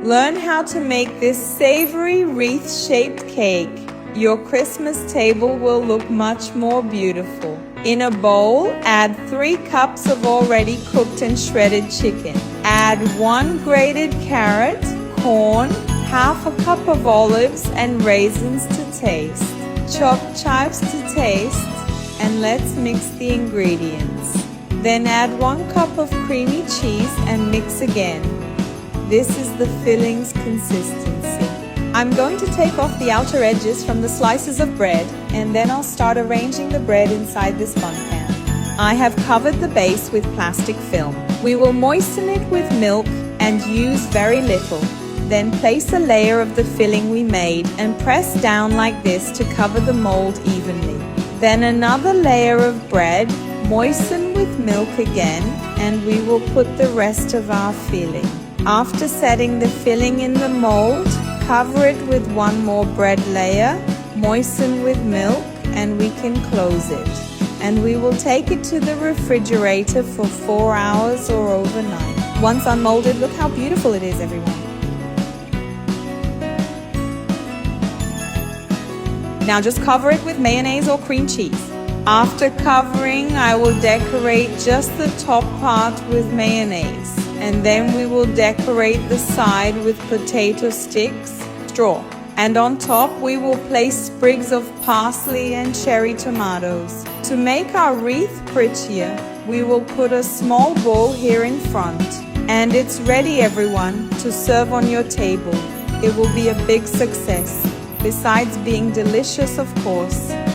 Learn how to make this savory wreath-shaped cake. Your Christmas table will look much more beautiful. In a bowl, add 3 cups of already cooked and shredded chicken. Add 1 grated carrot, corn, half a cup of olives and raisins to taste. Chopped chives to taste, and let's mix the ingredients. Then add 1 cup of creamy cheese and mix again. This is the filling's consistency. I'm going to take off the outer edges from the slices of bread, and then I'll start arranging the bread inside this bun pan. I have covered the base with plastic film. We will moisten it with milk and use very little. Then place a layer of the filling we made and press down like this to cover the mold evenly. Then another layer of bread, moisten with milk again, and we will put the rest of our filling. After setting the filling in the mold, cover it with 1 more bread layer, moisten with milk, and we can close it. And we will take it to the refrigerator for 4 hours or overnight. Once unmolded, look how beautiful it is, everyone. Now just cover it with mayonnaise or cream cheese. After covering, I will decorate just the top part with mayonnaise. And then we will decorate the side with potato sticks, straw. And on top we will place sprigs of parsley and cherry tomatoes. To make our wreath prettier, we will put a small bowl here in front. And it's ready, everyone, to serve on your table. It will be a big success, besides being delicious, of course.